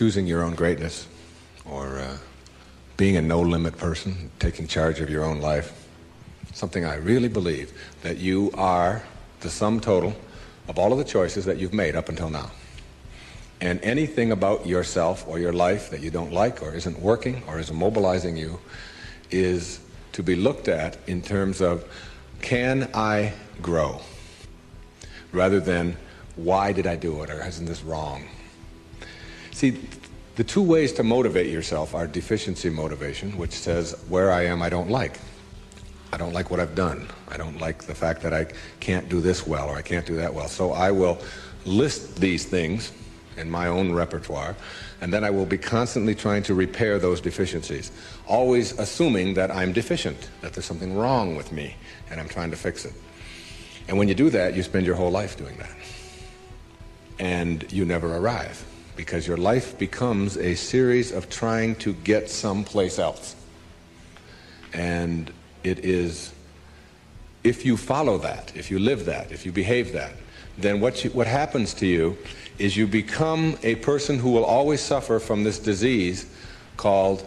choosing your own greatness, or being a no-limit person, taking charge of your own life. Something I really believe, that you are the sum total of all of the choices that you've made up until now. And anything about yourself or your life that you don't like or isn't working or isn't mobilizing you is to be looked at in terms of, can I grow? Rather than, why did I do it, or isn't this wrong? See, the two ways to motivate yourself are deficiency motivation, which says, where I am I don't like. I don't like what I've done. I don't like the fact that I can't do this well or I can't do that well. So I will list these things in my own repertoire, and then I will be constantly trying to repair those deficiencies, always assuming that I'm deficient, that there's something wrong with me, and I'm trying to fix it. And when you do that, you spend your whole life doing that. And you never arrive, because your life becomes a series of trying to get someplace else. And it is, if you follow that, if you live that, if you behave that, then what happens to you is you become a person who will always suffer from this disease called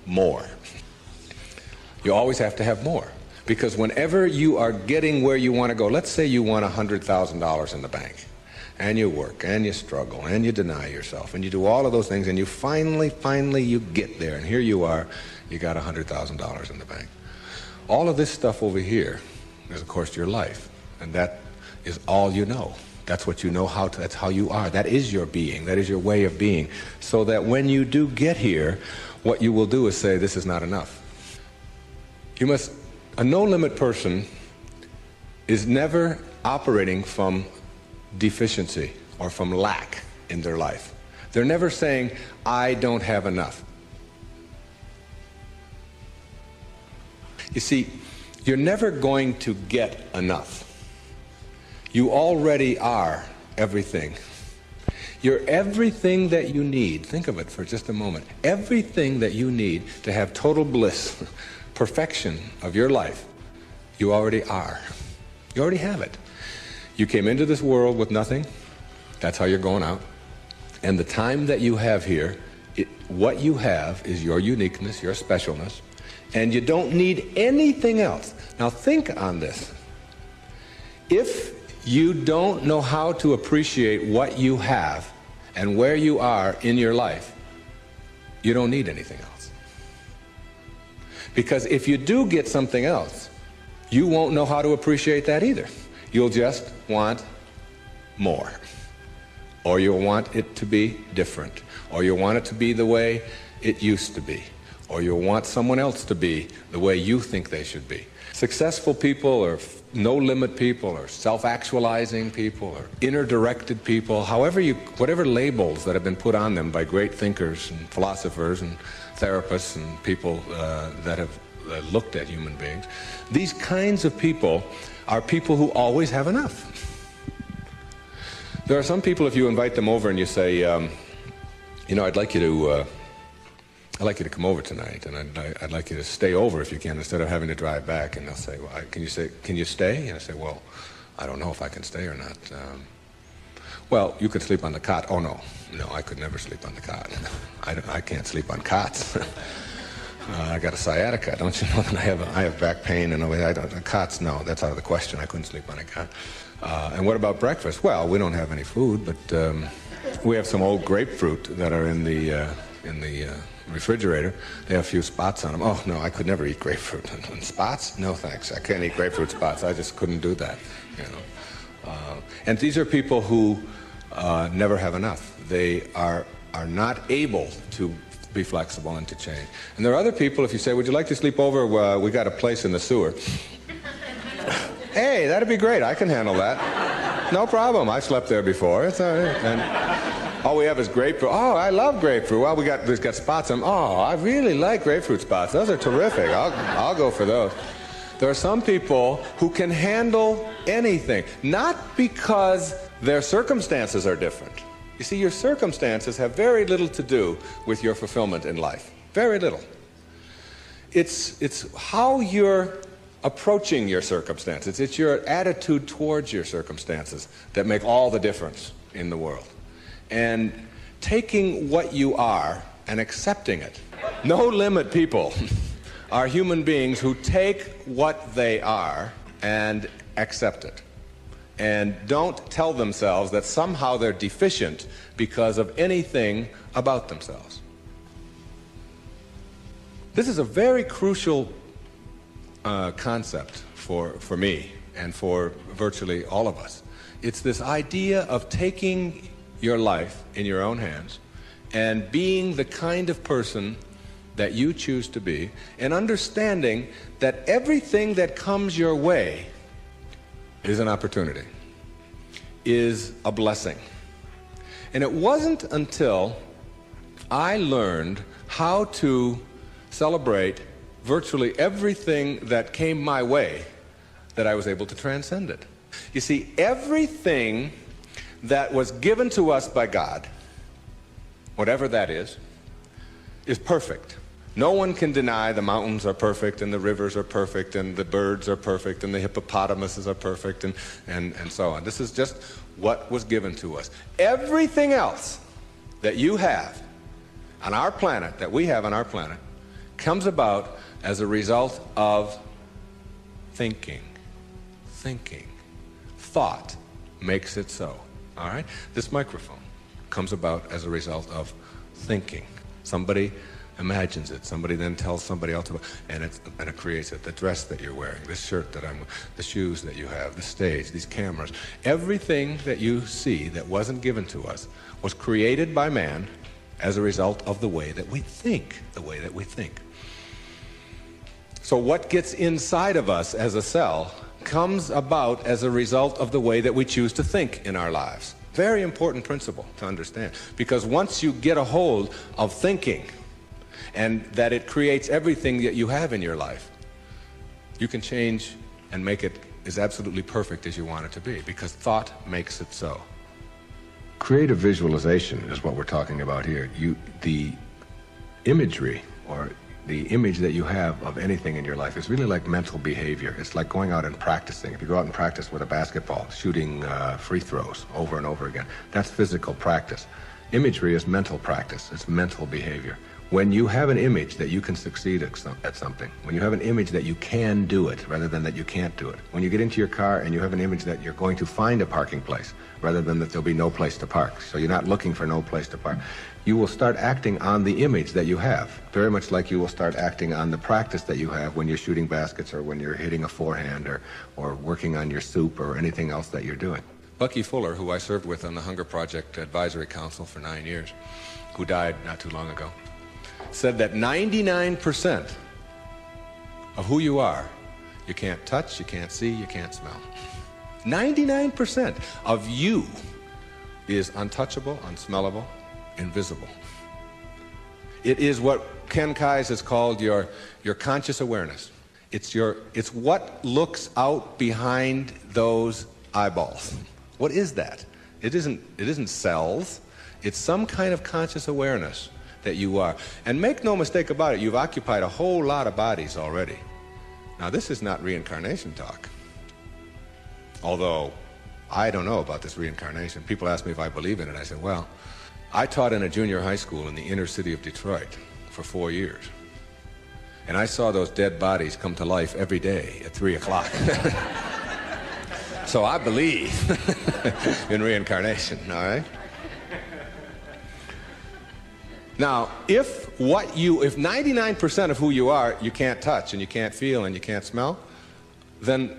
more. You always have to have more. Because whenever you are getting where you want to go, let's say you want $100,000 in the bank, and you work, and you struggle, and you deny yourself, and you do all of those things, and you finally you get there, and here you are, you got $100,000 in the bank. All of this stuff over here is, of course, your life, and that is all you know. That's what you know how to, that's how you are. That is your being. That is your way of being. So that when you do get here, what you will do is say, this is not enough. A no-limit person is never operating from deficiency or from lack in their life. They're never saying, I don't have enough. You see, you're never going to get enough. You already are everything. You're everything that you need. Think of it for just a moment. Everything that you need to have total bliss, perfection of your life, you already are. You already have it. You came into this world with nothing. That's how you're going out. And the time that you have here, what you have is your uniqueness, your specialness, and you don't need anything else. Now think on this. If you don't know how to appreciate what you have and where you are in your life, you don't need anything else. Because if you do get something else, you won't know how to appreciate that either. You'll just want more. Or you'll want it to be different. Or you'll want it to be the way it used to be. Or you'll want someone else to be the way you think they should be. Successful people, or no-limit people, or self-actualizing people, or inner-directed people, whatever labels that have been put on them by great thinkers and philosophers and therapists and people that have looked at human beings, these kinds of people are people who always have enough. There are some people, if you invite them over and you say, you know, I'd like you to come over tonight, and I'd like you to stay over if you can, instead of having to drive back. And they'll say, well, can you stay? And I say, well, I don't know if I can stay or not. Well, you could sleep on the cot. Oh, no, I could never sleep on the cot. I can't sleep on cots. I got a sciatica. Don't you know that I have back pain and cots? No, that's out of the question. I couldn't sleep on a cot. And what about breakfast? Well, we don't have any food, but we have some old grapefruit that are in the refrigerator. They have a few spots on them. Oh, no, I could never eat grapefruit. And spots? No, thanks. I can't eat grapefruit spots. I just couldn't do that, you know. And these are people who never have enough. They are not able to be flexible and to change. And there are other people, if you say, would you like to sleep over? We got a place in the sewer. Hey, that'd be great. I can handle that. No problem. I slept there before. It's all right. And all we have is grapefruit. Oh, I love grapefruit. Well, we've got spots on them. Oh, I really like grapefruit spots. Those are terrific. I'll go for those. There are some people who can handle anything, not because their circumstances are different. You see, your circumstances have very little to do with your fulfillment in life. Very little. It's how you're approaching your circumstances. It's your attitude towards your circumstances that make all the difference in the world. And taking what you are and accepting it. No limit people are human beings who take what they are and accept it, and don't tell themselves that somehow they're deficient because of anything about themselves. This is a very crucial concept for me and for virtually all of us. It's this idea of taking your life in your own hands and being the kind of person that you choose to be, and understanding that everything that comes your way is an opportunity, is a blessing. And it wasn't until I learned how to celebrate virtually everything that came my way that I was able to transcend it. You see, everything that was given to us by God, whatever that is perfect. No one can deny the mountains are perfect, and the rivers are perfect, and the birds are perfect, and the hippopotamuses are perfect, and so on. This is just what was given to us. Everything else that you have on our planet, that we have on our planet, comes about as a result of thinking. Thinking. Thought makes it so. All right? This microphone comes about as a result of thinking. Somebody imagines it. Somebody then tells somebody else about it, and it creates it. The dress that you're wearing, this shirt that I'm wearing, the shoes that you have, the stage, these cameras. Everything that you see that wasn't given to us was created by man as a result of the way that we think, So what gets inside of us as a cell comes about as a result of the way that we choose to think in our lives. Very important principle to understand, because once you get a hold of thinking, and that it creates everything that you have in your life, you can change and make it as absolutely perfect as you want it to be, because thought makes it so. Creative visualization is what we're talking about here. The imagery, or the image that you have of anything in your life, is really like mental behavior. It's like going out and practicing. If you go out and practice with a basketball, shooting free throws over and over again, that's physical practice. Imagery is mental practice. It's mental behavior. When you have an image that you can succeed at something, when you have an image that you can do it rather than that you can't do it, when you get into your car and you have an image that you're going to find a parking place rather than that there'll be no place to park, so you're not looking for no place to park, you will start acting on the image that you have, very much like you will start acting on the practice that you have when you're shooting baskets, or when you're hitting a forehand, or working on your soup, or anything else that you're doing. Bucky Fuller, who I served with on the Hunger Project Advisory Council for 9 years, who died not too long ago, said that 99% of who you are, you can't touch, you can't see, you can't smell. 99% of you is untouchable, unsmellable, invisible. It is what Ken Kais has called your conscious awareness. It's what looks out behind those eyeballs. What is that? It isn't cells. It's some kind of conscious awareness that you are. And make no mistake about it, you've occupied a whole lot of bodies already. Now, this is not reincarnation talk. Although, I don't know about this reincarnation. People ask me if I believe in it. I said, well, I taught in a junior high school in the inner city of Detroit for 4 years. And I saw those dead bodies come to life every day at 3 o'clock. So I believe in reincarnation, all right? Now, if 99% of who you are, you can't touch and you can't feel and you can't smell, then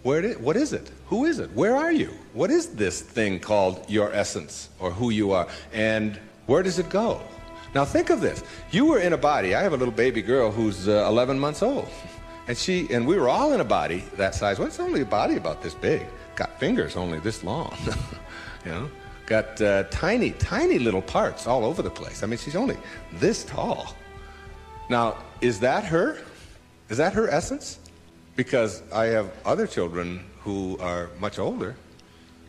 what is it? Who is it? Where are you? What is this thing called your essence, or who you are? And where does it go? Now think of this. You were in a body. I have a little baby girl who's 11 months old. And we were all in a body that size. Well, it's only a body about this big. Got fingers only this long. You know? Got tiny, tiny little parts all over the place. I mean, she's only this tall. Now, is that her? Is that her essence? Because I have other children who are much older,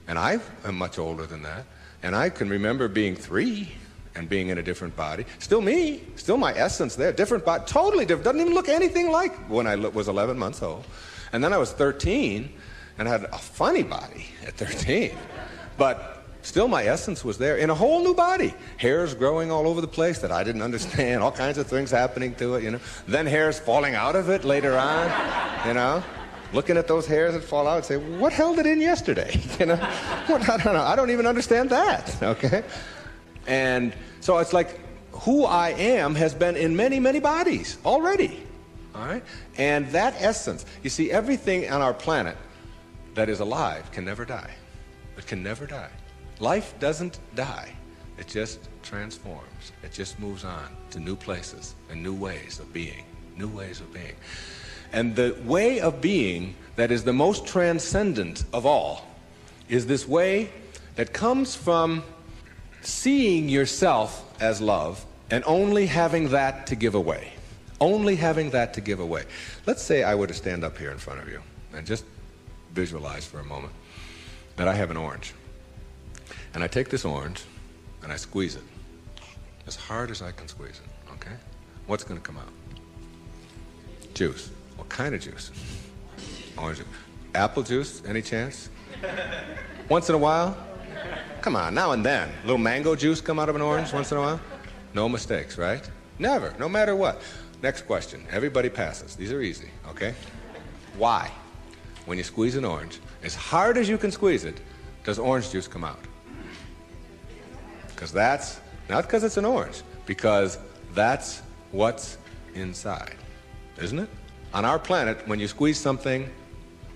and I am much older than that, and I can remember being 3 and being in a different body. Still me, still my essence there, different body, totally different, doesn't even look anything like when I was 11 months old. And then I was 13 and had a funny body at 13. But Still my essence was there in a whole new body. Hairs growing all over the place that I didn't understand, all kinds of things happening to it, Then hairs falling out of it later on, Looking at those hairs that fall out and say, what held it in yesterday? What, I don't know. I don't even understand that, okay? And so it's like who I am has been in many, many bodies already, all right? And that essence, you see, everything on our planet that is alive can never die. It can never die. Life doesn't die. It just transforms. It just moves on to new places and new ways of being, new ways of being. And the way of being that is the most transcendent of all is this way that comes from seeing yourself as love and only having that to give away. Only having that to give away. Let's say I were to stand up here in front of you and just visualize for a moment that I have an orange. And I take this orange and I squeeze it as hard as I can squeeze it, okay? What's going to come out? Juice. What kind of juice? Orange juice. Apple juice, any chance? Once in a while? Come on, now and then. A little mango juice come out of an orange once in a while? No mistakes, right? Never, no matter what. Next question. Everybody passes. These are easy, okay? Why, when you squeeze an orange, as hard as you can squeeze it, does orange juice come out? Because that's, not because it's an orange, because that's what's inside, isn't it? On our planet, when you squeeze something,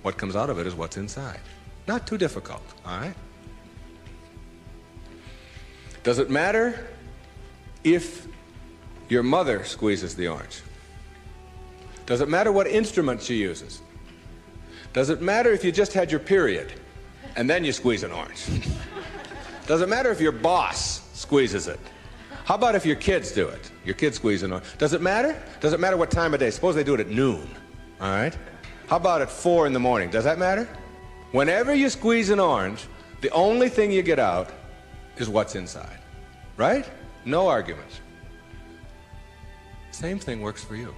what comes out of it is what's inside. Not too difficult, all right? Does it matter if your mother squeezes the orange? Does it matter what instrument she uses? Does it matter if you just had your period and then you squeeze an orange? Does it matter if your boss squeezes it? How about if your kids do it? Your kids squeeze an orange. Does it matter? Does it matter what time of day? Suppose they do it at noon, all right? How about at 4 in the morning? Does that matter? Whenever you squeeze an orange, the only thing you get out is what's inside, right? No arguments. Same thing works for you.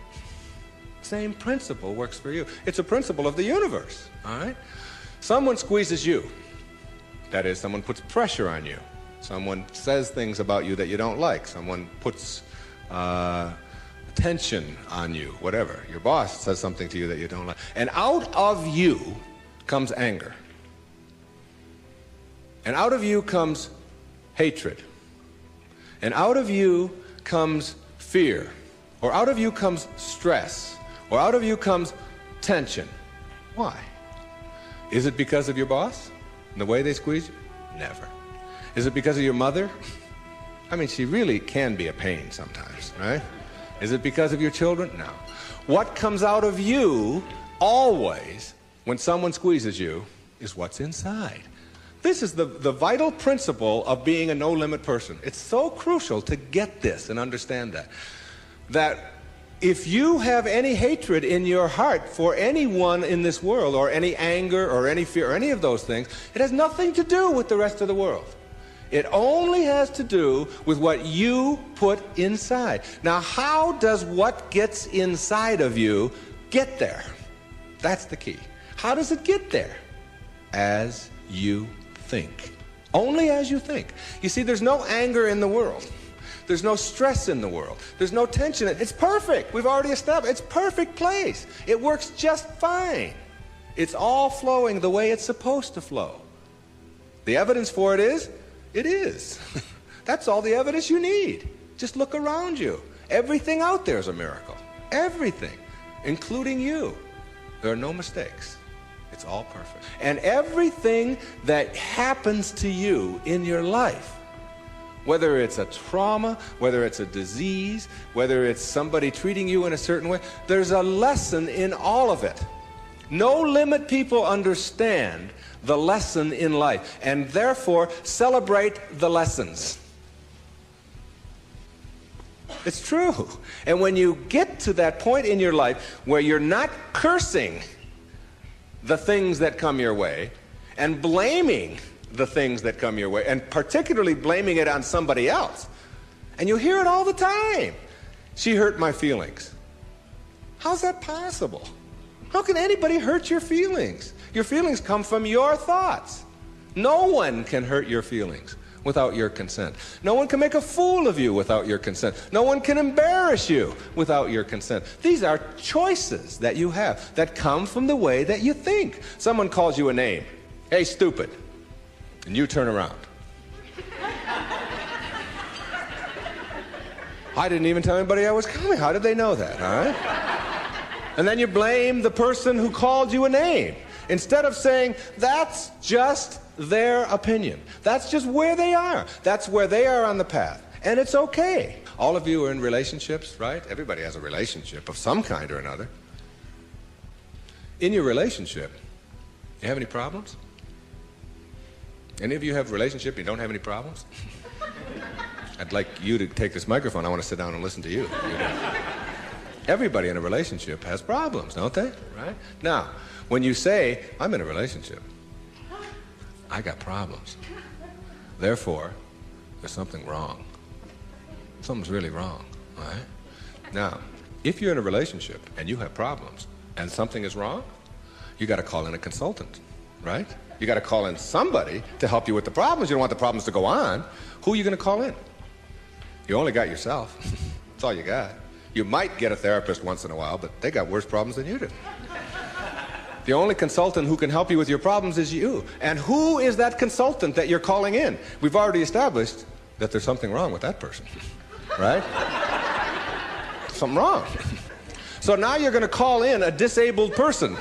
Same principle works for you. It's a principle of the universe, all right? Someone squeezes you. That is, someone puts pressure on you. Someone says things about you that you don't like. Someone puts tension on you, whatever. Your boss says something to you that you don't like. And out of you comes anger. And out of you comes hatred. And out of you comes fear. Or out of you comes stress. Or out of you comes tension. Why? Is it because of your boss and the way they squeeze you? Never. Is it because of your mother? I mean, she really can be a pain sometimes, right? Is it because of your children? No. What comes out of you always when someone squeezes you is what's inside. This is the vital principle of being a no-limit person. It's so crucial to get this and understand that. That if you have any hatred in your heart for anyone in this world, or any anger, or any fear, or any of those things, it has nothing to do with the rest of the world. It only has to do with what you put inside. Now, how does what gets inside of you get there? That's the key. How does it get there? As you think. Only as you think. You see, there's no anger in the world. There's no stress in the world. There's no tension. It's perfect. We've already established. It's a perfect place. It works just fine. It's all flowing the way it's supposed to flow. The evidence for it is, it is. That's all the evidence you need. Just look around you. Everything out there is a miracle. Everything, including you. There are no mistakes. It's all perfect. And everything that happens to you in your life, whether it's a trauma, whether it's a disease, whether it's somebody treating you in a certain way, there's a lesson in all of it. No limit people understand the lesson in life, and therefore celebrate the lessons. It's true. And when you get to that point in your life where you're not cursing the things that come your way and blaming the things that come your way, and particularly blaming it on somebody else, and you hear it all the time. She hurt my feelings. How's that possible? How can anybody hurt your feelings? Your feelings come from your thoughts, No one can hurt your feelings without your consent. No one can make a fool of you without your consent. No one can embarrass you without your consent. These are choices that you have that come from the way that you think. Someone calls you a name. Hey, stupid. And you turn around. I didn't even tell anybody I was coming. How did they know that, all right? And then you blame the person who called you a name. Instead of saying, that's just their opinion. That's just where they are. That's where they are on the path. And it's okay. All of you are in relationships, right? Everybody has a relationship of some kind or another. In your relationship, you have any problems? Any of you have a relationship and you don't have any problems? I'd like you to take this microphone. I want to sit down and listen to you. Everybody in a relationship has problems, don't they? Right? Now, when you say, I'm in a relationship, I got problems. Therefore, there's something wrong. Something's really wrong, right? Now, if you're in a relationship and you have problems and something is wrong, you got to call in a consultant, right? You got to call in somebody to help you with the problems. You don't want the problems to go on. Who are you going to call in? You only got yourself. That's all you got. You might get a therapist once in a while, but they got worse problems than you do. The only consultant who can help you with your problems is you. And who is that consultant that you're calling in? We've already established that there's something wrong with that person, right? Something wrong. So now you're going to call in a disabled person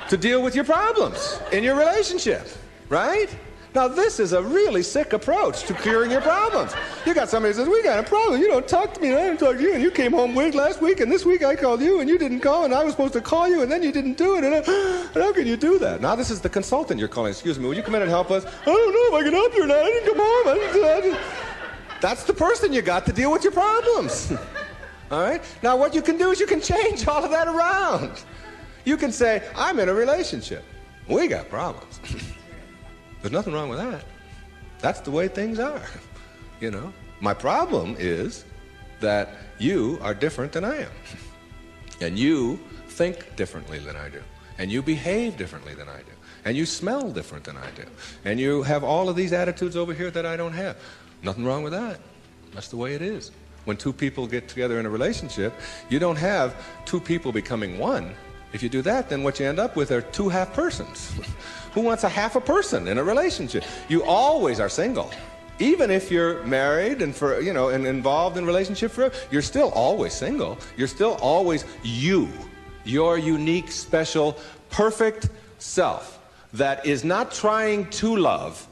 to deal with your problems in your relationship, right? Now this is a really sick approach to curing your problems. You got somebody who says, we got a problem, you don't talk to me and I didn't talk to you, and you came home late last week and this week I called you and you didn't call and I was supposed to call you and then you didn't do it, and how can you do that? Now this is the consultant you're calling. Excuse me, will you come in and help us? I don't know if I can help you or not. I didn't come home. I didn't. That's the person you got to deal with your problems. All right? Now what you can do is you can change all of that around. You can say, I'm in a relationship. We got problems. There's nothing wrong with that. That's the way things are. You know, my problem is that you are different than I am. And you think differently than I do. And you behave differently than I do. And you smell different than I do. And you have all of these attitudes over here that I don't have. Nothing wrong with that. That's the way it is. When two people get together in a relationship, you don't have two people becoming one. If you do that, then what you end up with are two half persons. Who wants a half a person in a relationship? You always are single. Even if you're married and and involved in a relationship forever, you're still always single. You're still always you, your unique, special, perfect self that is not trying to love,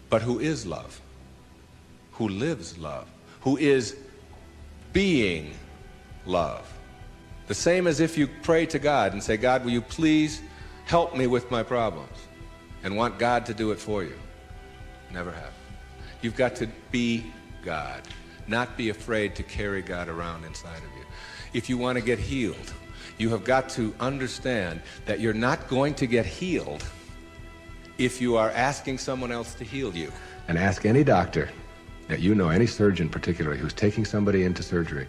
but who is love, who lives love, who is being love. The same as if you pray to God and say, God, will you please help me with my problems, and want God to do it for you. Never have. You've got to be God, not be afraid to carry God around inside of you. If you want to get healed, you have got to understand that you're not going to get healed if you are asking someone else to heal you. And ask any doctor that you know, any surgeon particularly, who's taking somebody into surgery,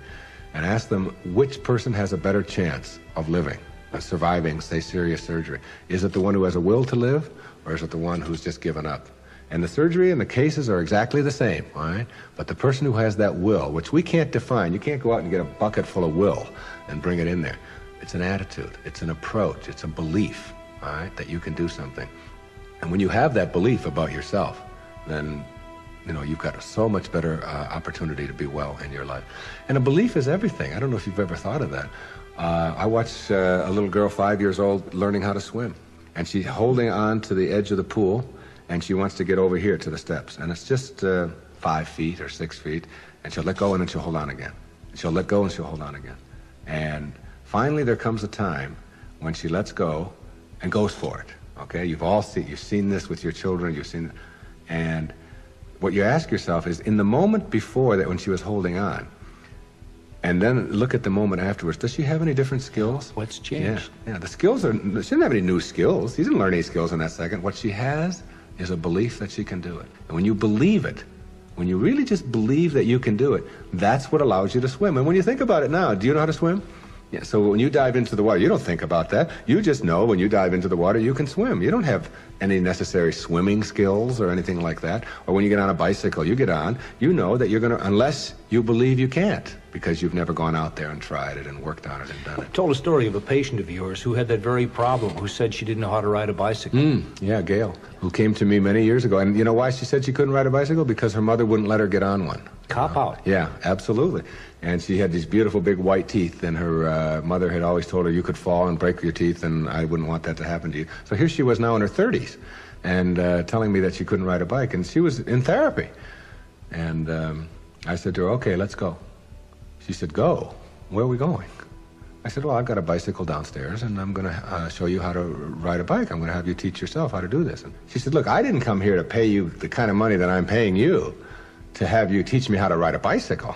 and ask them which person has a better chance of living, surviving, say, serious surgery. Is it the one who has a will to live, or is it the one who's just given up? And the surgery and the cases are exactly the same, all right? But the person who has that will, which we can't define, you can't go out and get a bucket full of will and bring it in there. It's an attitude, it's an approach, it's a belief, all right, that you can do something. And when you have that belief about yourself, then you've got so much better opportunity to be well in your life. And a belief is everything. I don't know if you've ever thought of that. I watched a little girl, 5 years old, learning how to swim. And she's holding on to the edge of the pool, and she wants to get over here to the steps. And it's just 5 feet or 6 feet, and she'll let go and then she'll hold on again. She'll let go and she'll hold on again. And finally there comes a time when she lets go and goes for it. Okay, you've seen this with your children, and what you ask yourself is, in the moment before that when she was holding on, and then look at the moment afterwards, does she have any different skills? What's changed? Yeah, the skills she didn't have any new skills. She didn't learn any skills in that second. What she has is a belief that she can do it. And when you believe it, when you really just believe that you can do it, that's what allows you to swim. And when you think about it now, do you know how to swim? Yeah, so when you dive into the water, you don't think about that. You just know when you dive into the water, you can swim. You don't have any necessary swimming skills or anything like that. Or when you get on a bicycle, you get on, you know that you're going to, unless you believe you can't, because you've never gone out there and tried it and worked on it and done it. Told a story of a patient of yours who had that very problem, who said she didn't know how to ride a bicycle. Yeah, Gail, who came to me many years ago. And you know why she said she couldn't ride a bicycle? Because her mother wouldn't let her get on one. Cop out. Yeah, absolutely. And she had these beautiful big white teeth, and her mother had always told her you could fall and break your teeth, and I wouldn't want that to happen to you. So here she was now in her 30s, and telling me that she couldn't ride a bike, and she was in therapy. And I said to her, okay, let's go. She said, go? Where are we going? I said, well, I've got a bicycle downstairs, and I'm going to show you how to ride a bike. I'm going to have you teach yourself how to do this. And she said, look, I didn't come here to pay you the kind of money that I'm paying you to have you teach me how to ride a bicycle.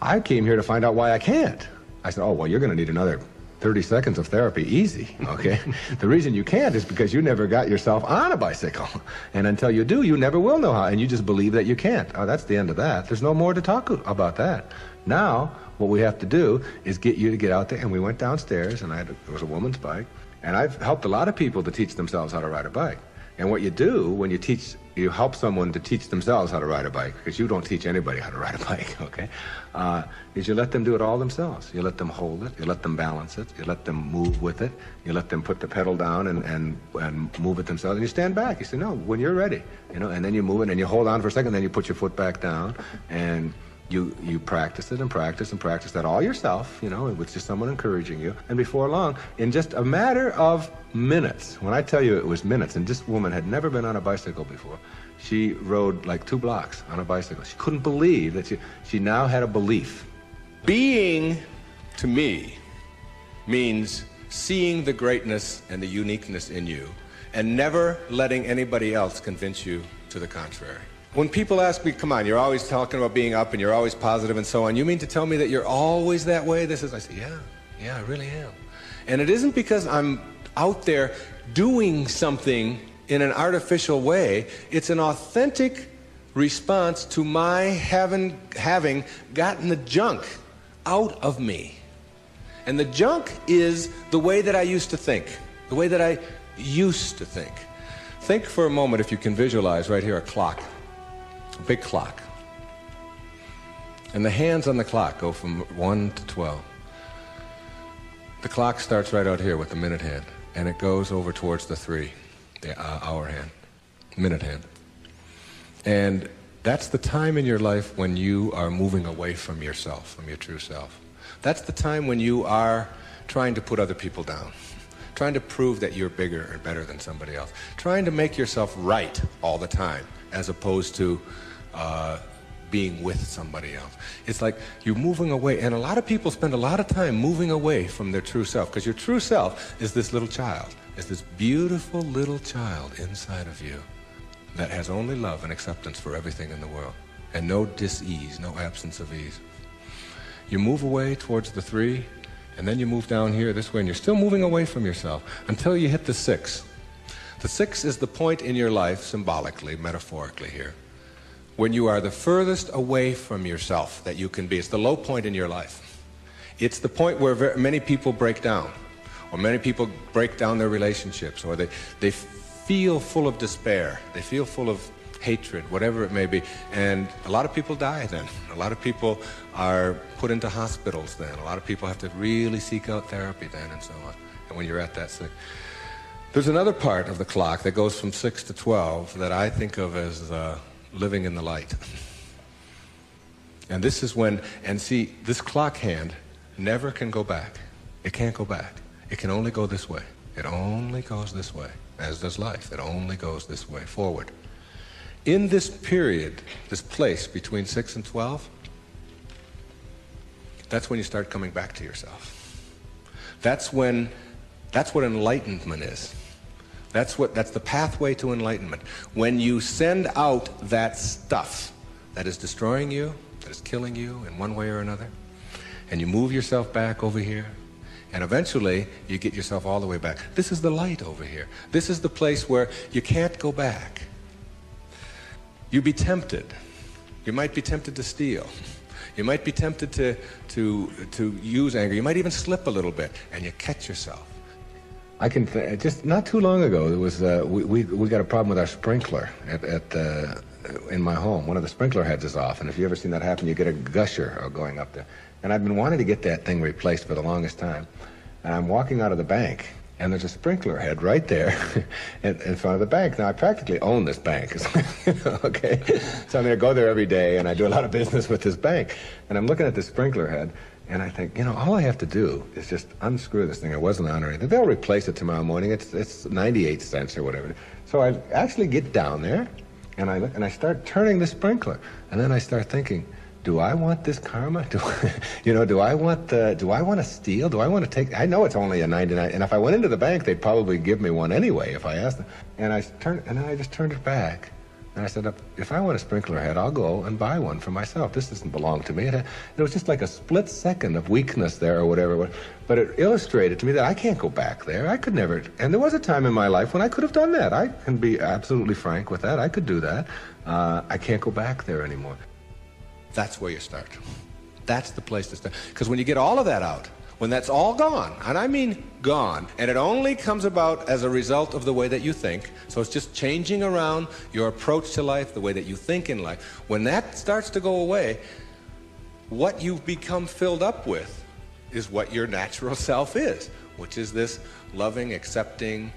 I came here to find out why I can't. I said, oh, well, you're going to need another 30 seconds of therapy, easy, okay? The reason you can't is because you never got yourself on a bicycle. And until you do, you never will know how, and you just believe that you can't. Oh, that's the end of that. There's no more to talk about that. Now, what we have to do is get you to get out there, and we went downstairs, and it was a woman's bike, and I've helped a lot of people to teach themselves how to ride a bike. And what you do when you help someone to teach themselves how to ride a bike, because you don't teach anybody how to ride a bike, okay, is you let them do it all themselves. You let them hold it, you let them balance it, you let them move with it, you let them put the pedal down and move it themselves, and you stand back. You say, no, when you're ready, and then you move it, and you hold on for a second, then you put your foot back down, and you practice it and practice and practice that all yourself, with just someone encouraging you. And before long, in just a matter of minutes, when I tell you it was minutes, and this woman had never been on a bicycle before, she rode like 2 blocks on a bicycle. She couldn't believe that she now had a belief. Being, to me, means seeing the greatness and the uniqueness in you and never letting anybody else convince you to the contrary. When people ask me, come on, you're always talking about being up and you're always positive and so on, you mean to tell me that you're always that way? I say, yeah, I really am. And it isn't because I'm out there doing something in an artificial way. It's an authentic response to my having gotten the junk out of me. And the junk is the way that I used to think, the way that I used to think. Think for a moment, if you can visualize right here, a clock. A big clock. And the hands on the clock go from 1 to 12. The clock starts right out here with the minute hand, and it goes over towards the 3, the hour hand, minute hand. And that's the time in your life when you are moving away from yourself, from your true self. That's the time when you are trying to put other people down, trying to prove that you're bigger or better than somebody else, trying to make yourself right all the time, as opposed to being with somebody else. It's like you're moving away, and a lot of people spend a lot of time moving away from their true self, because your true self is this little child, is this beautiful little child inside of you that has only love and acceptance for everything in the world, and no dis-ease, no absence of ease. You move away towards the 3, and then you move down here this way, and you're still moving away from yourself until you hit the 6. The 6 is the point in your life, symbolically, metaphorically here, when you are the furthest away from yourself that you can be. It's the low point in your life. It's the point where many people break down, or many people break down their relationships, or they feel full of despair, they feel full of hatred, whatever it may be. And a lot of people die then. A lot of people are put into hospitals then. A lot of people have to really seek out therapy then, and so on. And when you're at that sick. There's another part of the clock that goes from 6 to 12 that I think of as living in the light. And this is when, and see, this clock hand never can go back. It can't go back. It can only go this way. It only goes this way, as does life. It only goes this way, forward. In this period, this place between 6 and 12, that's when you start coming back to yourself. That's what enlightenment is. That's the pathway to enlightenment. When you send out that stuff that is destroying you, that is killing you in one way or another, and you move yourself back over here, and eventually you get yourself all the way back. This is the light over here. This is the place where you can't go back. You'd be tempted. You might be tempted to steal. You might be tempted to use anger. You might even slip a little bit, and you catch yourself. I can just not too long ago there was we got a problem with our sprinkler in my home. One of the sprinkler heads is off, and if you ever seen that happen, you get a gusher going up there. And I've been wanting to get that thing replaced for the longest time. And I'm walking out of the bank, and there's a sprinkler head right there in front of the bank. Now, I practically own this bank, okay? So I'm going to go there every day, and I do a lot of business with this bank. And I'm looking at this sprinkler head, and I think, all I have to do is just unscrew this thing. It wasn't on or anything. They'll replace it tomorrow morning. It's 98 cents or whatever. So I actually get down there, and I look, and I start turning the sprinkler. And then I start thinking, do I want this karma? Do I want to steal? Do I want to take? I know it's only a 99, and if I went into the bank, they'd probably give me one anyway if I asked them. And then I just turned it back, and I said, if I want a sprinkler head, I'll go and buy one for myself. This doesn't belong to me. It was just like a split second of weakness there or whatever, but it illustrated to me that I can't go back there. I could never, and there was a time in my life when I could have done that. I can be absolutely frank with that. I could do that. I can't go back there anymore. That's where you start. That's the place to start. Because when you get all of that out, when that's all gone, and I mean gone, and it only comes about as a result of the way that you think, so it's just changing around your approach to life, the way that you think in life, when that starts to go away, what you've become filled up with is what your natural self is, which is this loving, accepting,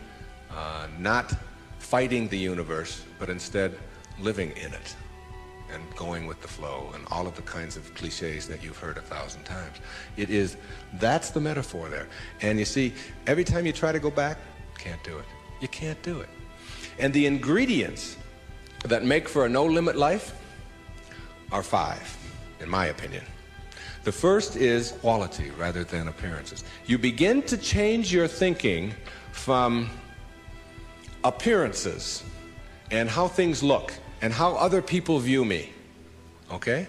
not fighting the universe, but instead living in it and going with the flow and all of the kinds of cliches that you've heard 1,000 times. That's the metaphor there. And you see, every time you try to go back, can't do it. You can't do it. And the ingredients that make for a no-limit life are 5, in my opinion. The first is quality rather than appearances. You begin to change your thinking from appearances and how things look and how other people view me, okay?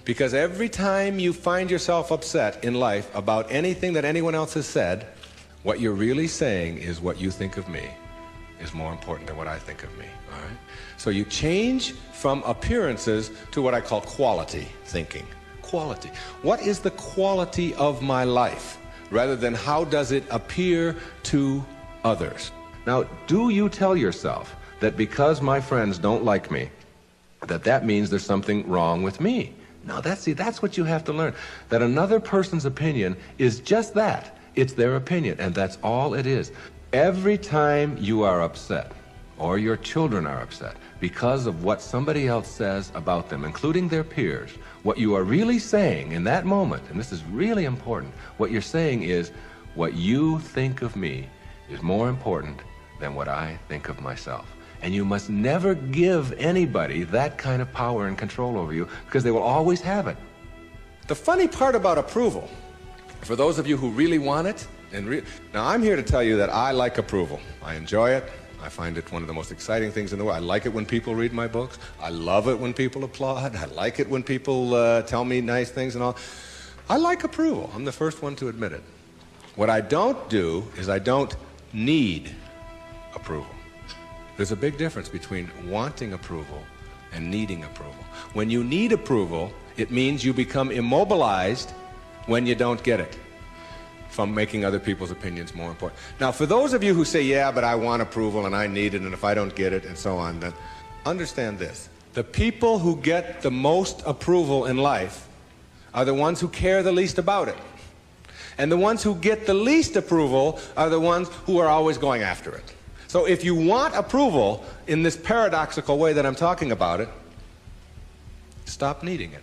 Because every time you find yourself upset in life about anything that anyone else has said, what you're really saying is what you think of me is more important than what I think of me, all right? So you change from appearances to what I call quality thinking. Quality. What is the quality of my life, rather than how does it appear to others? Now, do you tell yourself that because my friends don't like me, that means there's something wrong with me? No, that's what you have to learn. That another person's opinion is just that. It's their opinion, and that's all it is. Every time you are upset, or your children are upset, because of what somebody else says about them, including their peers, what you are really saying in that moment, and this is really important, what you're saying is, what you think of me is more important than what I think of myself. And you must never give anybody that kind of power and control over you, because they will always have it. The funny part about approval, for those of you who really want it, now I'm here to tell you that I like approval. I enjoy it. I find it one of the most exciting things in the world. I like it when people read my books. I love it when people applaud. I like it when people tell me nice things and all. I like approval. I'm the first one to admit it. What I don't do is I don't need approval. There's a big difference between wanting approval and needing approval. When you need approval, it means you become immobilized when you don't get it, from making other people's opinions more important. Now, for those of you who say, yeah, but I want approval and I need it, and if I don't get it, and so on, then understand this. The people who get the most approval in life are the ones who care the least about it. And the ones who get the least approval are the ones who are always going after it. So if you want approval in this paradoxical way that I'm talking about it, stop needing it.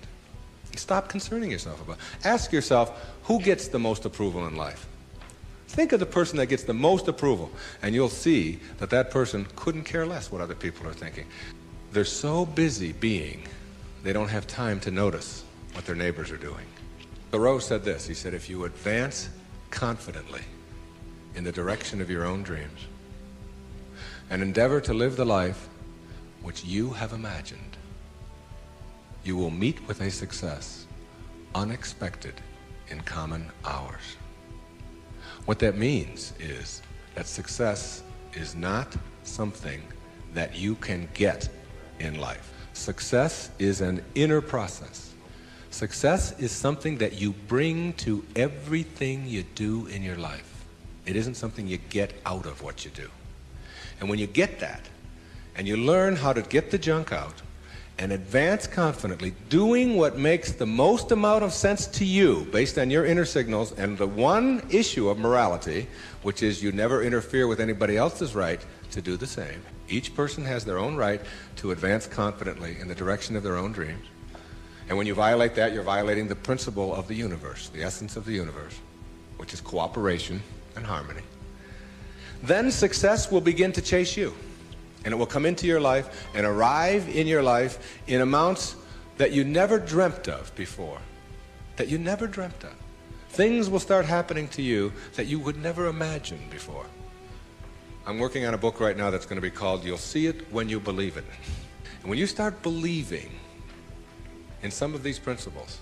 Stop concerning yourself about it. Ask yourself, who gets the most approval in life? Think of the person that gets the most approval, and you'll see that that person couldn't care less what other people are thinking. They're so busy being, they don't have time to notice what their neighbors are doing. Thoreau said this. He said, if you advance confidently in the direction of your own dreams, and endeavor to live the life which you have imagined, you will meet with a success unexpected in common hours. What that means is that success is not something that you can get in life. Success is an inner process. Success is something that you bring to everything you do in your life. It isn't something you get out of what you do. And when you get that, and you learn how to get the junk out and advance confidently, doing what makes the most amount of sense to you based on your inner signals and the one issue of morality, which is you never interfere with anybody else's right to do the same. Each person has their own right to advance confidently in the direction of their own dreams. And when you violate that, you're violating the principle of the universe, the essence of the universe, which is cooperation and harmony. Then success will begin to chase you. And it will come into your life and arrive in your life in amounts that you never dreamt of before. That you never dreamt of. Things will start happening to you that you would never imagine before. I'm working on a book right now that's going to be called You'll See It When You Believe It. And when you start believing in some of these principles,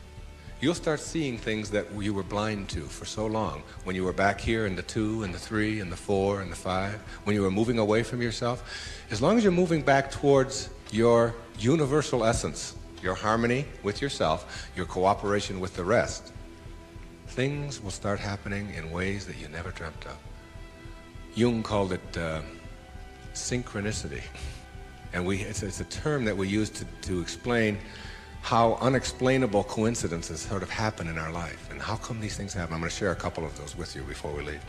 you'll start seeing things that you were blind to for so long. When you were back here in the 2 and the 3 and the 4 and the 5, when you were moving away from yourself, as long as you're moving back towards your universal essence, your harmony with yourself, your cooperation with the rest, things will start happening in ways that you never dreamt of. Jung called it synchronicity. And it's a term that we use to explain how unexplainable coincidences sort of happen in our life. And how come these things happen? I'm going to share a couple of those with you before we leave.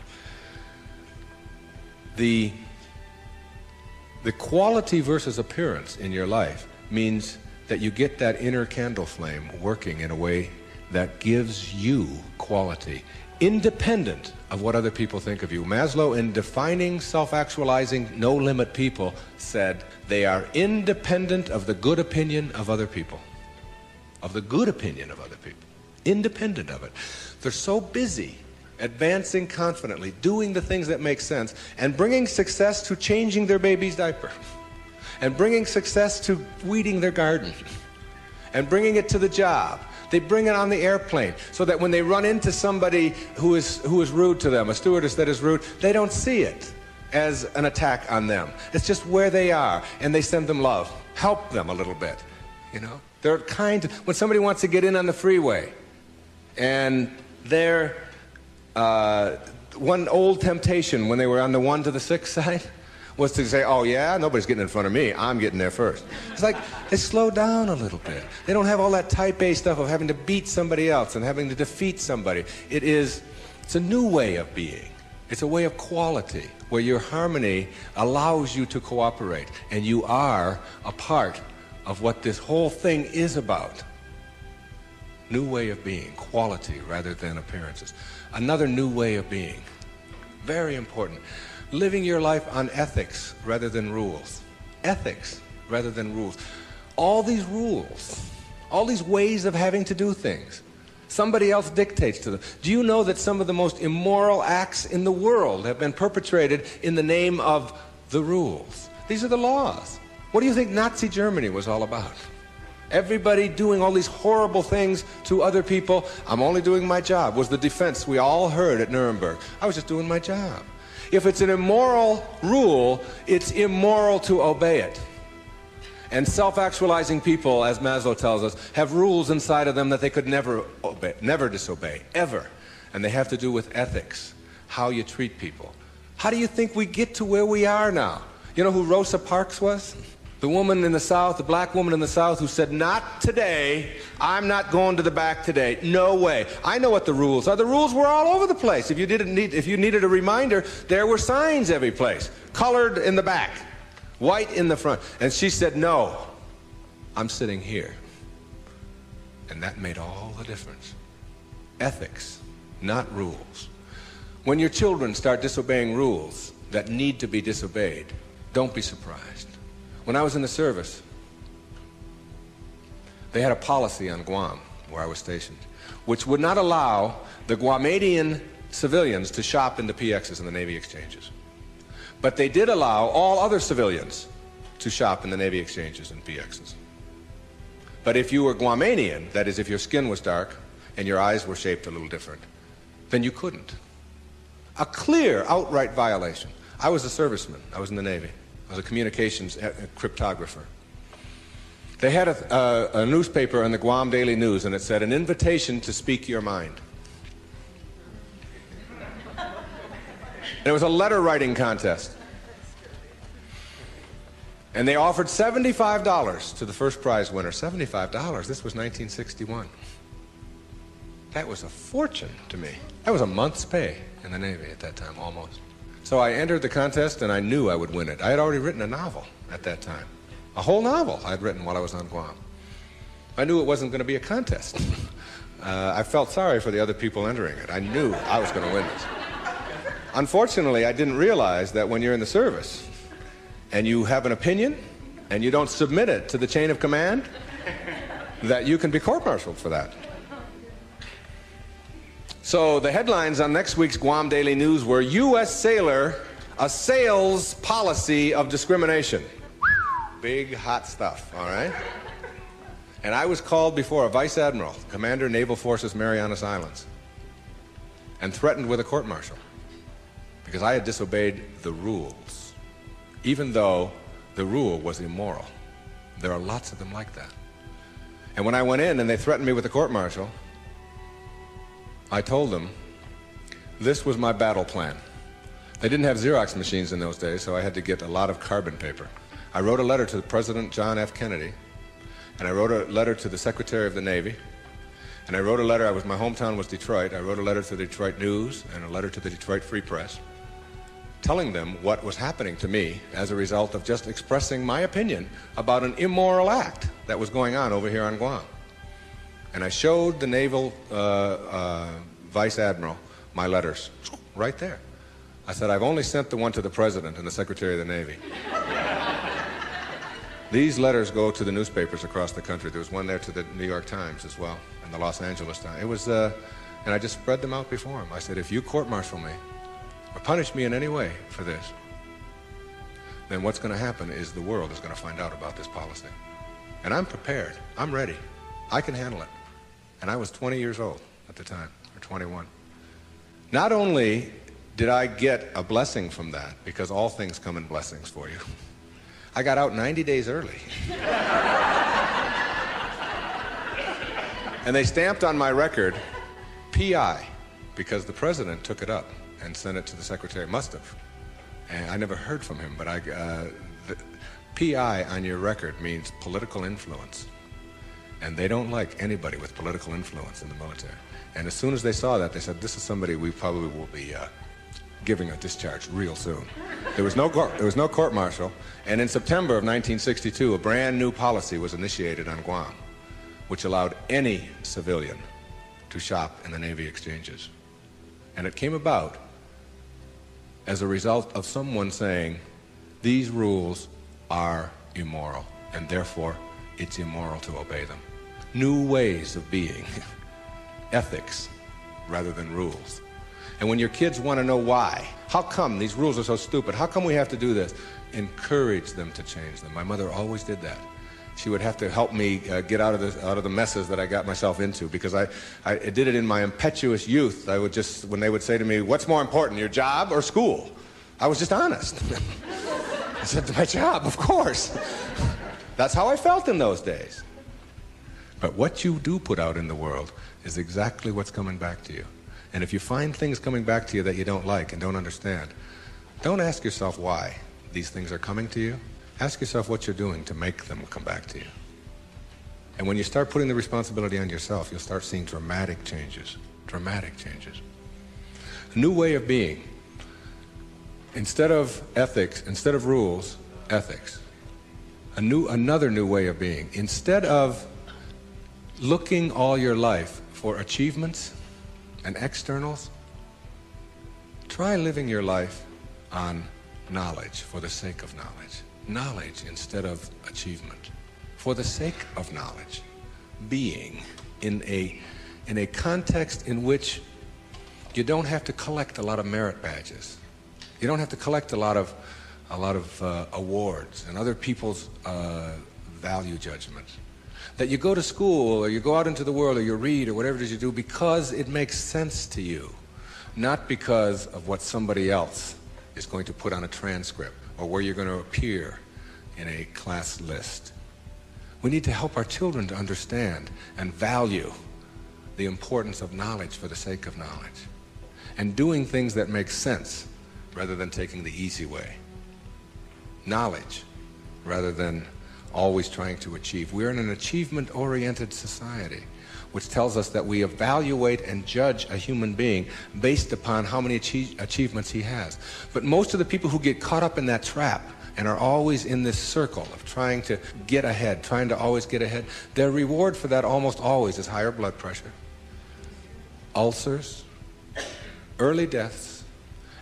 The quality versus appearance in your life means that you get that inner candle flame working in a way that gives you quality, independent of what other people think of you. Maslow, in defining self-actualizing, no-limit people, said they are independent of the good opinion of other people. Of the good opinion of other people. Independent of it. They're so busy advancing confidently, doing the things that make sense, and bringing success to changing their baby's diaper, and bringing success to weeding their garden, and bringing it to the job. They bring it on the airplane, so that when they run into somebody who is rude to them, a stewardess that is rude, they don't see it as an attack on them. It's just where they are, and they send them love. Help them a little bit, you know? They're kind. When somebody wants to get in on the freeway, and they're one old temptation when they were on the 1 to the 6 side was to say, oh yeah, nobody's getting in front of me, I'm getting there first. It's like they slow down a little bit. They don't have all that type A stuff of having to beat somebody else and having to defeat somebody. It's a new way of being. It's a way of quality where your harmony allows you to cooperate, and you are a part of what this whole thing is about. New way of being, quality rather than appearances. Another new way of being, very important. Living your life on ethics rather than rules. Ethics rather than rules. All these rules, all these ways of having to do things, somebody else dictates to them. Do you know that some of the most immoral acts in the world have been perpetrated in the name of the rules? These are the laws. What do you think Nazi Germany was all about? Everybody doing all these horrible things to other people. I'm only doing my job, was the defense we all heard at Nuremberg. I was just doing my job. If it's an immoral rule, it's immoral to obey it. And self-actualizing people, as Maslow tells us, have rules inside of them that they could never obey, never disobey, ever. And they have to do with ethics, how you treat people. How do you think we get to where we are now? You know who Rosa Parks was? The woman in the South, the black woman in the South who said, not today, I'm not going to the back today, no way. I know what the rules are. The rules were all over the place. If you needed a reminder, there were signs every place, colored in the back, white in the front. And she said, no, I'm sitting here. And that made all the difference. Ethics, not rules. When your children start disobeying rules that need to be disobeyed, don't be surprised. When I was in the service, they had a policy on Guam, where I was stationed, which would not allow the Guamanian civilians to shop in the PXs and the Navy exchanges. But they did allow all other civilians to shop in the Navy exchanges and PXs. But if you were Guamanian, that is, if your skin was dark and your eyes were shaped a little different, then you couldn't. A clear, outright violation. I was a serviceman. I was in the Navy. I was a communications cryptographer. They had a newspaper in the Guam Daily News, and it said, an invitation to speak your mind. And it was a letter writing contest. And they offered $75 to the first prize winner. $75. This was 1961. That was a fortune to me. That was a month's pay in the Navy at that time, almost. So I entered the contest, and I knew I would win it. I had already written a novel at that time. A whole novel I'd written while I was on Guam. I knew it wasn't going to be a contest. I felt sorry for the other people entering it. I knew I was going to win this. Unfortunately, I didn't realize that when you're in the service and you have an opinion and you don't submit it to the chain of command, that you can be court-martialed for that. So the headlines on next week's Guam Daily News were, U.S. sailor assails policy of discrimination. Big, hot stuff, all right? And I was called before a vice admiral, Commander Naval Forces Marianas Islands, and threatened with a court-martial because I had disobeyed the rules, even though the rule was immoral. There are lots of them like that. And when I went in and they threatened me with a court-martial, I told them this was my battle plan. They didn't have Xerox machines in those days, so I had to get a lot of carbon paper. I wrote a letter to President John F. Kennedy, and I wrote a letter to the Secretary of the Navy, and I wrote a letter. My hometown was Detroit. I wrote a letter to the Detroit News and a letter to the Detroit Free Press, telling them what was happening to me as a result of just expressing my opinion about an immoral act that was going on over here on Guam. And I showed the naval vice admiral my letters right there. I said, I've only sent the one to the president and the Secretary of the Navy. These letters go to the newspapers across the country. There was one there to the New York Times as well, and the Los Angeles Times. It was, and I just spread them out before him. I said, if you court-martial me or punish me in any way for this, then what's going to happen is the world is going to find out about this policy. And I'm prepared. I'm ready. I can handle it. And I was 20 years old at the time, or 21. Not only did I get a blessing from that, because all things come in blessings for you, I got out 90 days early. And they stamped on my record, P.I., because the president took it up and sent it to the secretary. Must have. And I never heard from him, but the P.I. on your record means political influence. And they don't like anybody with political influence in the military. And as soon as they saw that, they said, this is somebody we probably will be giving a discharge real soon. There was no court-martial, and in September of 1962, a brand new policy was initiated on Guam, which allowed any civilian to shop in the Navy exchanges. And it came about as a result of someone saying, these rules are immoral, and therefore it's immoral to obey them. New ways of being, ethics rather than rules. And when your kids want to know why, how come these rules are so stupid? How come we have to do this? Encourage them to change them. My mother always did that. She would have to help me get out of the messes that I got myself into, because I did it in my impetuous youth. I would just, when they would say to me, what's more important, your job or school? I was just honest. I said, my job, of course. That's how I felt in those days. But what you do put out in the world is exactly what's coming back to you. And if you find things coming back to you that you don't like and don't understand, don't ask yourself why these things are coming to you. Ask yourself what you're doing to make them come back to you. And when you start putting the responsibility on yourself, you'll start seeing dramatic changes. Dramatic changes. A new way of being. Instead of ethics, instead of rules, ethics. Another new way of being. Instead of looking all your life for achievements and externals, try living your life on knowledge for the sake of knowledge. Knowledge instead of achievement. For the sake of knowledge. Being in a context in which you don't have to collect a lot of merit badges. You don't have to collect a lot of awards and other people's value judgments. That you go to school or you go out into the world or you read or whatever it is you do because it makes sense to you, not because of what somebody else is going to put on a transcript or where you're going to appear in a class list. We need to help our children to understand and value the importance of knowledge for the sake of knowledge and doing things that make sense rather than taking the easy way. Knowledge rather than always trying to achieve. We're in an achievement-oriented society, which tells us that we evaluate and judge a human being based upon how many achievements he has. But most of the people who get caught up in that trap and are always in this circle of trying to get ahead, trying to always get ahead, their reward for that almost always is higher blood pressure, ulcers, early deaths,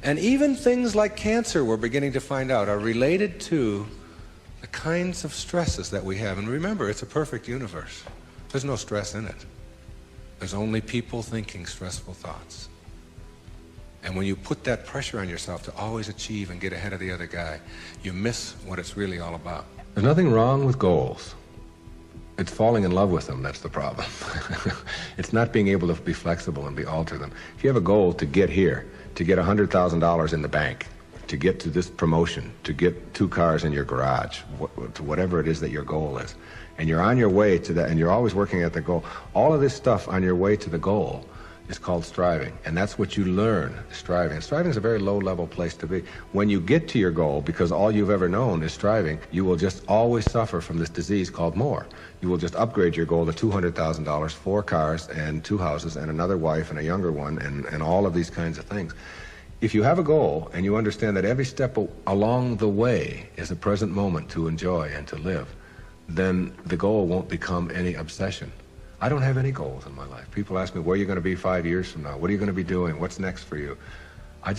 and even things like cancer, we're beginning to find out, are related to the kinds of stresses that we have. And remember, it's a perfect universe. There's no stress in it. There's only people thinking stressful thoughts. And when you put that pressure on yourself to always achieve and get ahead of the other guy, you miss what it's really all about. There's nothing wrong with goals. It's falling in love with them that's the problem. It's not being able to be flexible and alter them. If you have a goal to get here, to get $100,000 in the bank, to get to this promotion, to get 2 cars in your garage, to whatever it is that your goal is, and you're on your way to that, and you're always working at the goal, all of this stuff on your way to the goal is called striving, and that's what you learn, striving. And striving is a very low-level place to be. When you get to your goal, because all you've ever known is striving, you will just always suffer from this disease called more. You will just upgrade your goal to $200,000, 4 cars and 2 houses and another wife and a younger one and all of these kinds of things. If you have a goal and you understand that every step along the way is a present moment to enjoy and to live, then the goal won't become any obsession. I don't have any goals in my life. People ask me, where are you going to be 5 years from now? What are you going to be doing? What's next for you? I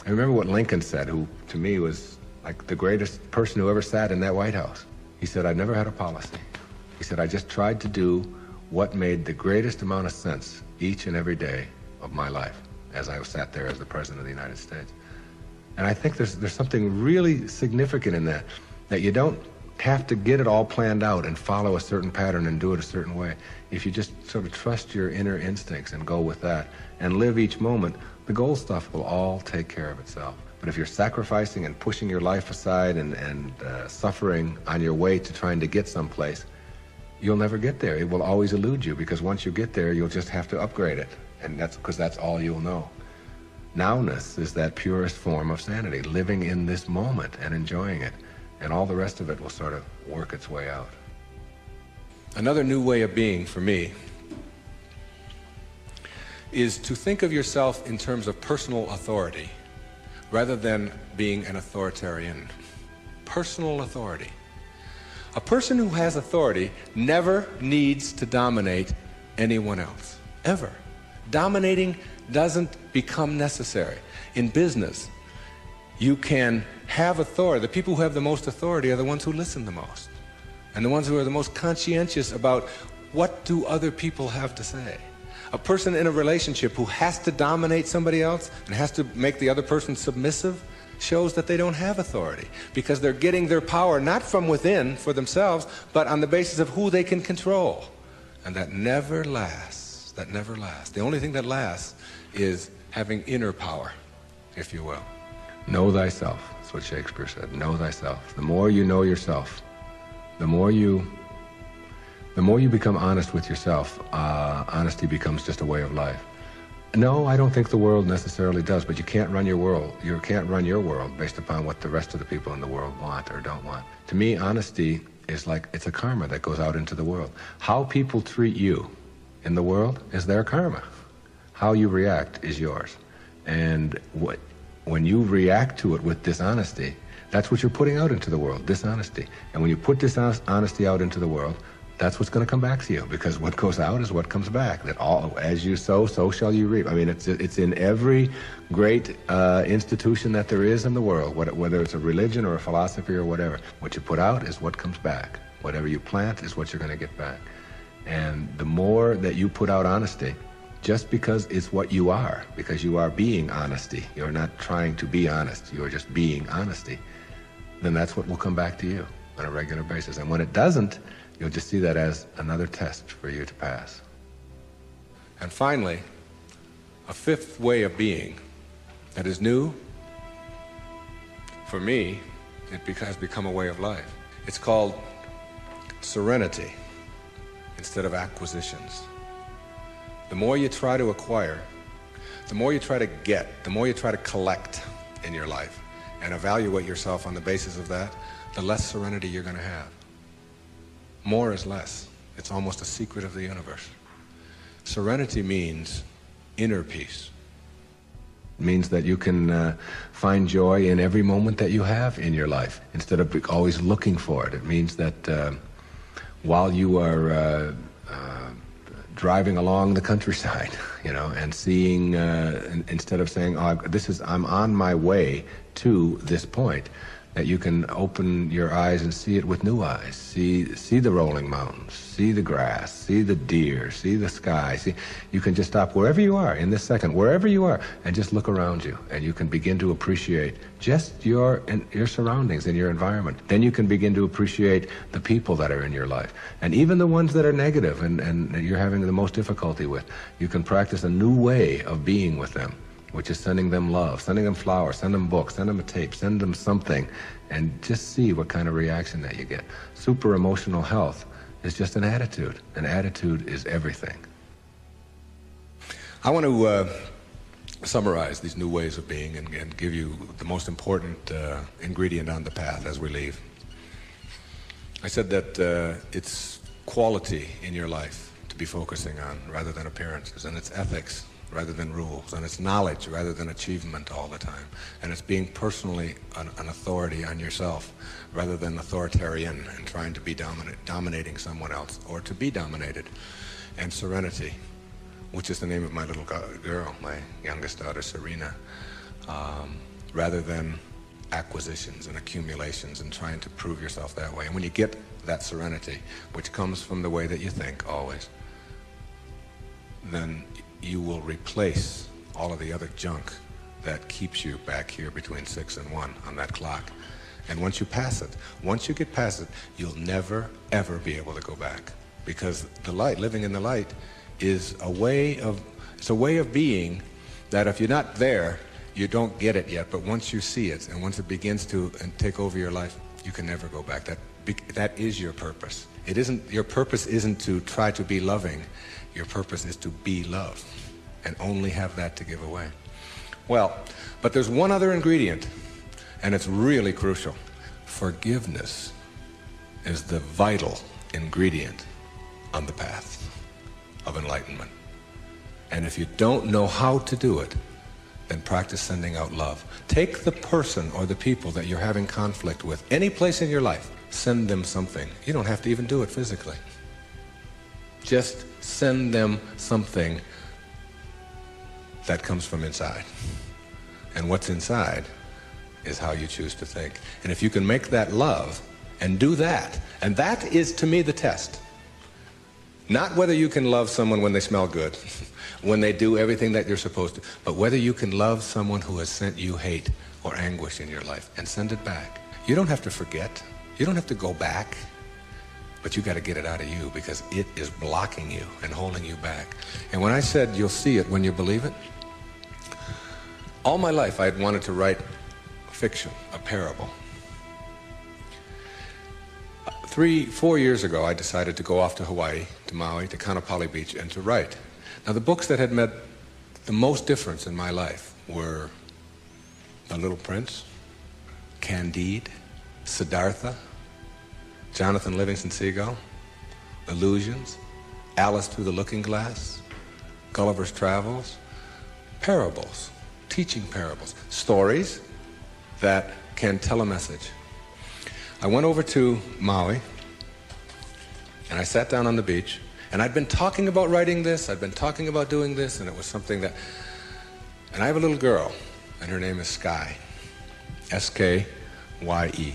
remember what Lincoln said, who to me was like the greatest person who ever sat in that White House. He said, I never had a policy. He said, I just tried to do what made the greatest amount of sense each and every day of my life as I sat there as the President of the United States. And I think there's something really significant in that you don't have to get it all planned out and follow a certain pattern and do it a certain way. If you just sort of trust your inner instincts and go with that and live each moment, the goal stuff will all take care of itself. But if you're sacrificing and pushing your life aside and suffering on your way to trying to get someplace, you'll never get there. It will always elude you, because once you get there, you'll just have to upgrade it. And that's because that's all you'll know. Nowness is that purest form of sanity, living in this moment and enjoying it. And all the rest of it will sort of work its way out. Another new way of being for me is to think of yourself in terms of personal authority rather than being an authoritarian. Personal authority. A person who has authority never needs to dominate anyone else, ever. Dominating doesn't become necessary. In business, you can have authority. The people who have the most authority are the ones who listen the most, and the ones who are the most conscientious about what do other people have to say. A person in a relationship who has to dominate somebody else and has to make the other person submissive shows that they don't have authority, because they're getting their power not from within for themselves, but on the basis of who they can control. And that never lasts. That never lasts. The only thing that lasts is having inner power, if you will. Know thyself. That's what Shakespeare said. Know thyself. The more you know yourself, the more you become honest with yourself, honesty becomes just a way of life. No, I don't think the world necessarily does, but you can't run your world. You can't run your world based upon what the rest of the people in the world want or don't want. To me, honesty is like, it's a karma that goes out into the world. How people treat you in the world is their karma. How you react is yours. And when you react to it with dishonesty, that's what you're putting out into the world, dishonesty. And when you put dishonesty out into the world, that's what's going to come back to you, because what goes out is what comes back. That all, as you sow, so shall you reap. I mean, it's in every great institution that there is in the world, whether it's a religion or a philosophy or whatever. What you put out is what comes back. Whatever you plant is what you're going to get back. And the more that you put out honesty, just because it's what you are, because you are being honesty, you're not trying to be honest, you're just being honesty, then that's what will come back to you on a regular basis. And when it doesn't, you'll just see that as another test for you to pass. And finally, a fifth way of being that is new, for me, it has become a way of life. It's called serenity instead of acquisitions. The more you try to acquire, the more you try to get, the more you try to collect, in your life and evaluate yourself on the basis of that, the less serenity you're going to have. More is less. It's almost a secret of the universe. Serenity means inner peace. It means that you can find joy in every moment that you have in your life instead of always looking for it. It means that while you are driving along the countryside, and seeing, instead of saying, oh, I'm on my way to this point, that you can open your eyes and see it with new eyes. See the rolling mountains, see the grass, see the deer, see the sky. You can just stop wherever you are in this second, wherever you are, and just look around you, and you can begin to appreciate just your surroundings and your environment. Then you can begin to appreciate the people that are in your life, and even the ones that are negative and you're having the most difficulty with. You can practice a new way of being with them, which is sending them love, sending them flowers, send them books, send them a tape, send them something, and just see what kind of reaction that you get. Super emotional health is just an attitude. An attitude is everything. I want to summarize these new ways of being and give you the most important ingredient on the path as we leave. I said that it's quality in your life to be focusing on rather than appearances, and it's ethics rather than rules, and it's knowledge rather than achievement all the time, and it's being personally an authority on yourself rather than authoritarian and trying to be dominating someone else or to be dominated, and serenity, which is the name of my little girl, my youngest daughter, Serena, rather than acquisitions and accumulations and trying to prove yourself that way. And when you get that serenity, which comes from the way that you think always, then you will replace all of the other junk that keeps you back here between 6 and 1 on that clock. And once you get past it, you'll never, ever be able to go back. Because the light, living in the light, is a way of being that if you're not there, you don't get it yet. But once you see it, and once it begins to take over your life, you can never go back. That is your purpose. Your purpose isn't to try to be loving. Your purpose is to be love, and only have that to give away. Well, but there's one other ingredient, and it's really crucial. Forgiveness is the vital ingredient on the path of enlightenment. And if you don't know how to do it, then practice sending out love. Take the person or the people that you're having conflict with, any place in your life, send them something. You don't have to even do it physically. Just send them something that comes from inside. And what's inside is how you choose to think. And if you can make that love and do that, and that is to me the test. Not whether you can love someone when they smell good, when they do everything that you're supposed to, but whether you can love someone who has sent you hate or anguish in your life and send it back. You don't have to forget. You don't have to go back. But you got to get it out of you because it is blocking you and holding you back. And when I said you'll see it when you believe it, all my life I had wanted to write fiction, a parable. 4 years ago, I decided to go off to Hawaii, to Maui, to Kaanapali Beach, and to write. Now, the books that had made the most difference in my life were The Little Prince, Candide, Siddhartha, Jonathan Livingston Seagull, Illusions, Alice Through the Looking Glass, Gulliver's Travels, parables, teaching parables, stories that can tell a message. I went over to Maui, and I sat down on the beach, and I'd been talking about writing this, I'd been talking about doing this, and it was something that... And I have a little girl, and her name is Sky, S-K-Y-E.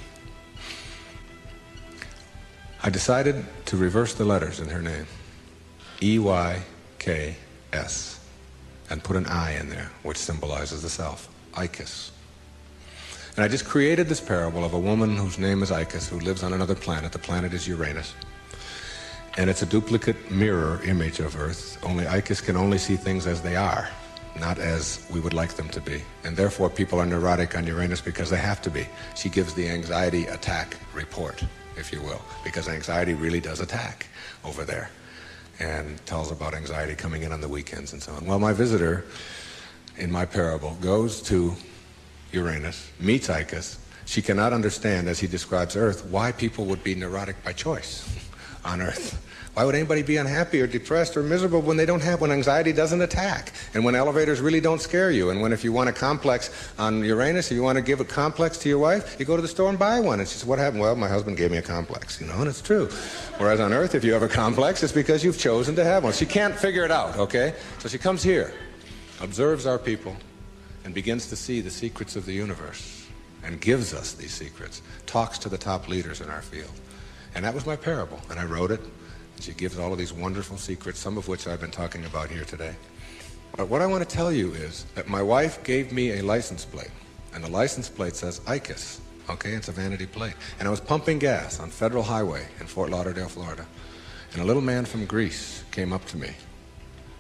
I decided to reverse the letters in her name, E-Y-K-S, and put an I in there, which symbolizes the self, Icus. And I just created this parable of a woman whose name is Icus, who lives on another planet. The planet is Uranus. And it's a duplicate mirror image of Earth, only Icus can only see things as they are, not as we would like them to be. And therefore people are neurotic on Uranus because they have to be. She gives the anxiety attack report, if you will, because anxiety really does attack over there, and tells about anxiety coming in on the weekends and so on. Well, my visitor in my parable goes to Uranus, meets Icus, she cannot understand, as he describes Earth, why people would be neurotic by choice on Earth. Why would anybody be unhappy or depressed or miserable when anxiety doesn't attack, and when elevators really don't scare you, and when if you want a complex on Uranus, if you want to give a complex to your wife, you go to the store and buy one. And she says, what happened? Well, my husband gave me a complex, and it's true. Whereas on Earth, if you have a complex, it's because you've chosen to have one. She can't figure it out, okay? So she comes here, observes our people, and begins to see the secrets of the universe, and gives us these secrets, talks to the top leaders in our field. And that was my parable, and I wrote it. She gives all of these wonderful secrets, some of which I've been talking about here today. But what I want to tell you is that my wife gave me a license plate, and the license plate says Icus, okay? It's a vanity plate. And I was pumping gas on Federal Highway in Fort Lauderdale, Florida, and a little man from Greece came up to me,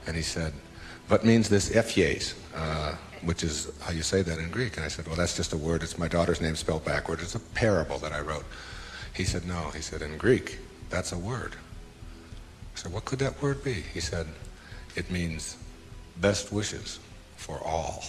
and he said, what means this Ephies, which is how you say that in Greek? And I said, well, that's just a word. It's my daughter's name spelled backward. It's a parable that I wrote. He said, no. He said, in Greek, that's a word. I said, what could that word be? He said, it means best wishes for all.